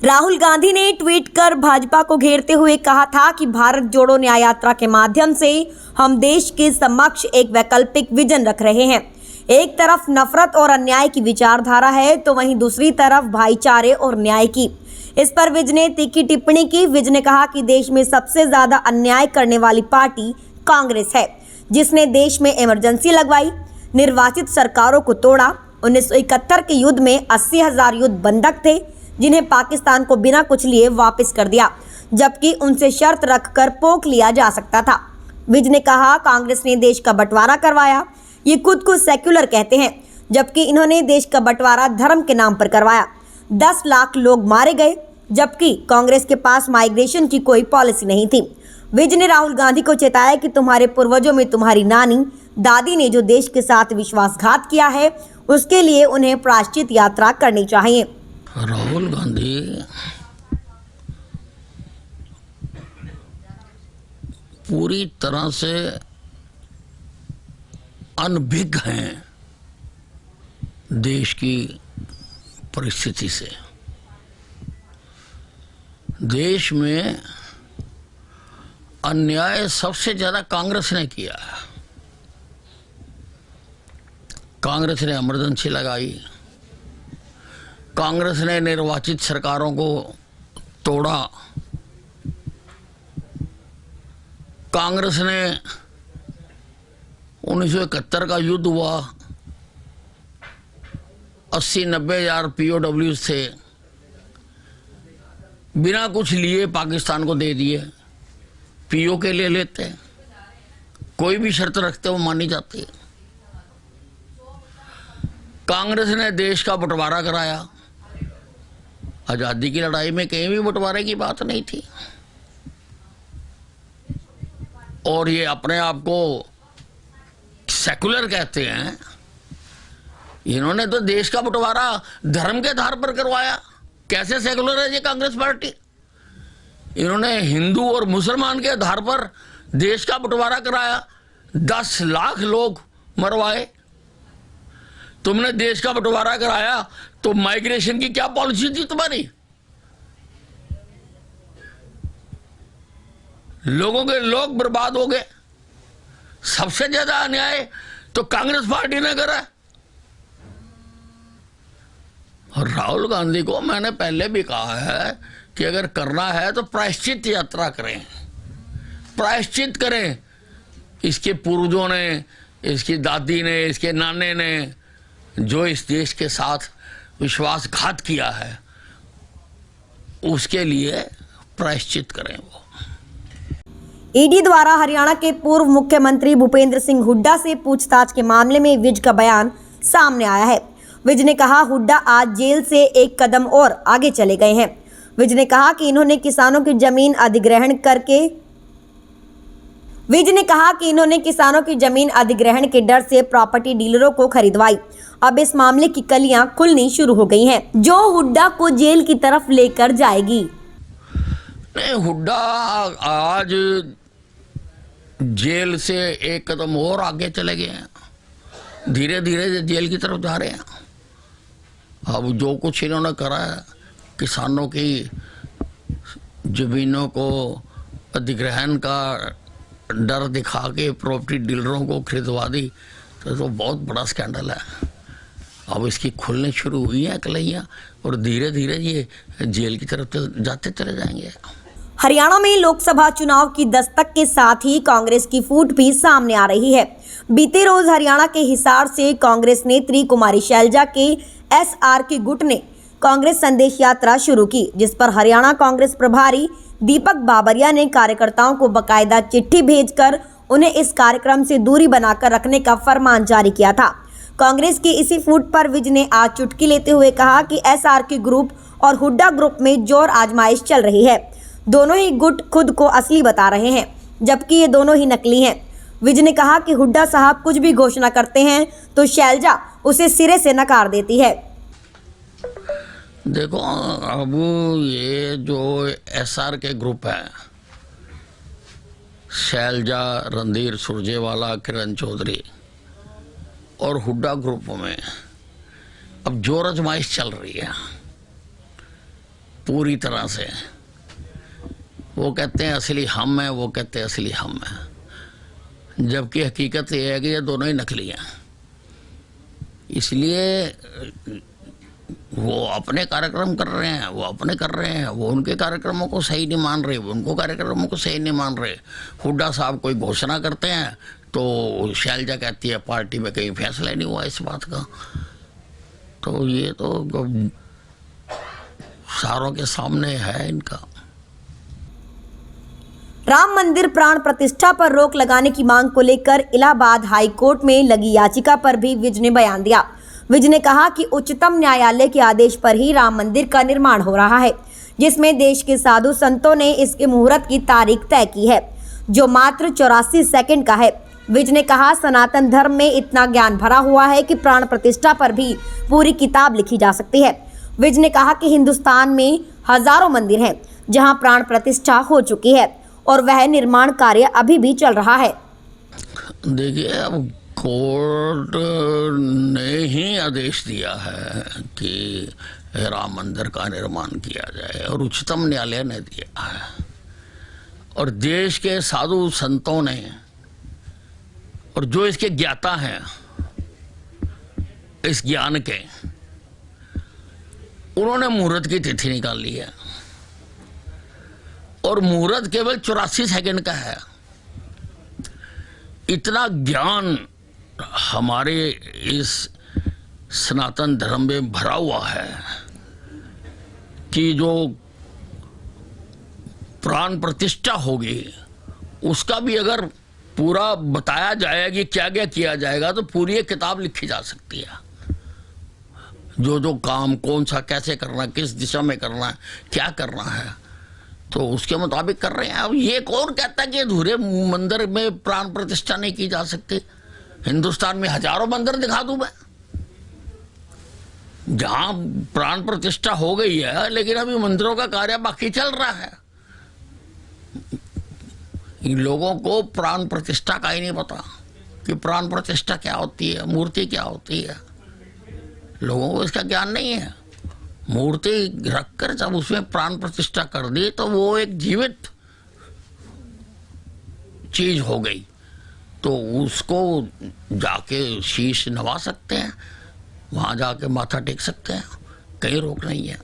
राहुल गांधी ने ट्वीट कर भाजपा को घेरते हुए कहा था कि भारत जोड़ो न्याय यात्रा के माध्यम से हम देश के समक्ष एक वैकल्पिक विजन रख रहे हैं। एक तरफ नफरत और अन्याय की विचारधारा है तो वहीं दूसरी तरफ भाईचारे और न्याय की। इस पर विज ने तीखी टिप्पणी की। विज ने कहा कि देश में सबसे ज्यादा अन्याय करने वाली पार्टी कांग्रेस है, जिसने देश में इमरजेंसी लगवाई, निर्वाचित सरकारों को तोड़ा। 1971 के युद्ध में 80,000 युद्ध बंधक थे, जिन्हें पाकिस्तान को बिना कुछ लिए वापस कर दिया, जबकि उनसे शर्त रखकर पोक लिया जा सकता था। विज ने कहा, कांग्रेस ने देश का बंटवारा करवाया। ये खुद को सेक्युलर कहते हैं, जबकि इन्होंने देश का बंटवारा धर्म के नाम पर करवाया। 10 लाख लोग मारे गए, जबकि कांग्रेस के पास माइग्रेशन की कोई पॉलिसी नहीं थी। विज ने राहुल गांधी को चेताया कि तुम्हारे पूर्वजों में तुम्हारी नानी दादी ने जो देश के साथ विश्वासघात किया है, उसके लिए उन्हें प्रायश्चित यात्रा करनी चाहिए। राहुल गांधी पूरी तरह से अनभिज्ञ हैं देश की परिस्थिति से। देश में अन्याय सबसे ज्यादा कांग्रेस ने किया है। कांग्रेस ने इमरजेंसी लगाई, कांग्रेस ने निर्वाचित सरकारों को तोड़ा, कांग्रेस ने 1971 का युद्ध हुआ, 80-90 हजार POWs थे, बिना कुछ लिए पाकिस्तान को दे दिए। PO के ले लेते, कोई भी शर्त रखते वो मानी जाती है। कांग्रेस ने देश का बंटवारा कराया। आजादी की लड़ाई में कहीं भी बंटवारे की बात नहीं थी, और ये अपने आप को सेकुलर कहते हैं। इन्होंने तो देश का बंटवारा धर्म के आधार पर करवाया। कैसे सेकुलर है ये कांग्रेस पार्टी? इन्होंने हिंदू और मुसलमान के आधार पर देश का बंटवारा कराया, 10 लाख लोग मरवाए। तुमने देश का बंटवारा कराया तो माइग्रेशन की क्या पॉलिसी थी तुम्हारी? लोगों के लोग बर्बाद हो गए। सबसे ज्यादा अन्याय तो कांग्रेस पार्टी ने करा। और राहुल गांधी को मैंने पहले भी कहा है कि अगर करना है तो प्रायश्चित यात्रा करें, प्रायश्चित करें। इसके पूर्वजों ने, इसकी दादी ने, इसके नाने ने जो इस देश के साथ विश्वासघात किया है, उसके लिए प्रायश्चित करें वो। ईडी द्वारा हरियाणा के पूर्व मुख्यमंत्री भूपेंद्र सिंह हुड्डा से पूछताछ के मामले में विज का बयान सामने आया है। विज ने कहा, हुड्डा आज जेल से एक कदम और आगे चले गए हैं। विज ने कहा कि इन्होंने किसानों की जमीन अधिग्रहण के डर से प्रॉपर्टी डीलरों को खरीदवाई। अब इस मामले की कलियां खुलनी शुरू हो गई हैं, जो हुड्डा को जेल की तरफ लेकर जाएगी। नहीं, हुड्डा आज जेल से एक कदम और आगे चले गए हैं। धीरे धीरे जेल की तरफ जा रहे हैं। अब जो कुछ इन्होंने करा है, किसानों की जमीनों को अधिग्रहण का डर दिखा के प्रॉपर्टी डीलरों को खरीदवा दी, तो बहुत बड़ा स्कैंडल है। अब इसकी खुलने शुरू हुई है कलैया, और धीरे धीरे ये जेल की तरफ जाते चले जाएंगे। हरियाणा में लोकसभा चुनाव की दस्तक के साथ ही कांग्रेस की फूट भी सामने आ रही है। बीते रोज हरियाणा के हिसार से कांग्रेस नेत्री कुमारी शैलजा के SRK गुट ने कांग्रेस संदेश यात्रा शुरू की, जिस पर हरियाणा कांग्रेस प्रभारी दीपक बाबरिया ने कार्यकर्ताओं को बकायदा चिट्ठी भेजकर उन्हें इस कार्यक्रम से दूरी बनाकर रखने का फरमान जारी किया था। कांग्रेस की इसी फूट पर विज ने आज चुटकी लेते हुए कहा कि SRK ग्रुप और हुड्डा ग्रुप में जोर आजमाइश चल रही है। दोनों ही गुट खुद को असली बता रहे हैं, जबकि ये दोनों ही नकली हैं। विज ने कहा कि हुड्डा साहब कुछ भी घोषणा करते हैं तो शैलजा उसे सिरे से नकार देती है। देखो, अब ये जो SRK ग्रुप है, शैलजा, रणधीर सुरजेवाला, किरण चौधरी और हुड्डा ग्रुप में अब जोर आजमाइश चल रही है। पूरी तरह से। वो कहते हैं असली हम हैं, वो कहते हैं असली हम हैं, जबकि हकीकत ये है कि ये दोनों ही नकली हैं। इसलिए वो अपने कार्यक्रम कर रहे हैं, वो अपने कर रहे हैं, वो उनके कार्यक्रमों को सही नहीं मान रहे, वो उनको कार्यक्रमों को सही नहीं मान रहे। हुड्डा साहब कोई घोषणा करते हैं तो शैलजा कहती है पार्टी में कहीं फैसला नहीं हुआ इस बात का। तो ये तो सारों के सामने है इनका। राम मंदिर प्राण प्रतिष्ठा पर रोक लगाने की मांग को लेकर इलाहाबाद हाई कोर्ट में लगी याचिका पर भी विज ने बयान दिया। विज ने कहा कि उच्चतम न्यायालय के आदेश पर ही राम मंदिर का निर्माण हो रहा है, जिसमें देश के साधु संतों ने इसके मुहूर्त की तारीख तय की है, जो मात्र 84 सेकंड का है। विज ने कहा, सनातन धर्म में इतना ज्ञान भरा हुआ है कि प्राण प्रतिष्ठा पर भी पूरी किताब लिखी जा सकती है। विज ने कहा कि हिंदुस्तान में हजारों मंदिर हैं जहां प्राण प्रतिष्ठा हो चुकी है और वह निर्माण कार्य अभी भी चल रहा है। देखिए, अब कोर्ट ने ही आदेश दिया है कि राम मंदिर का निर्माण किया जाए और उच्चतम न्यायालय ने दिया है, और देश के साधु संतों ने और जो इसके ज्ञाता हैं इस ज्ञान के, उन्होंने मुहूर्त की तिथि निकाल ली है और मुहूर्त केवल 84 सेकंड का है। इतना ज्ञान हमारे इस सनातन धर्म में भरा हुआ है कि जो प्राण प्रतिष्ठा होगी उसका भी अगर पूरा बताया जाए कि क्या क्या किया जाएगा तो पूरी एक किताब लिखी जा सकती है। जो जो काम कौन सा कैसे करना है, किस दिशा में करना है, क्या करना है, तो उसके मुताबिक कर रहे हैं। अब ये कौन कहता है कि अधूरे मंदिर में प्राण प्रतिष्ठा नहीं की जा सकती? हिंदुस्तान में हजारों मंदिर दिखा दूं मैं जहां प्राण प्रतिष्ठा हो गई है, लेकिन अभी मंदिरों का कार्य बाकी चल रहा है। इन लोगों को प्राण प्रतिष्ठा का ही नहीं पता कि प्राण प्रतिष्ठा क्या होती है, मूर्ति क्या होती है। लोगों को इसका ज्ञान नहीं है। मूर्ति रखकर जब उसमें प्राण प्रतिष्ठा कर दी तो वो एक जीवित चीज हो गई, तो उसको जाके शीश नवा सकते हैं, वहां जाके माथा टेक सकते हैं, कहीं रोक नहीं है।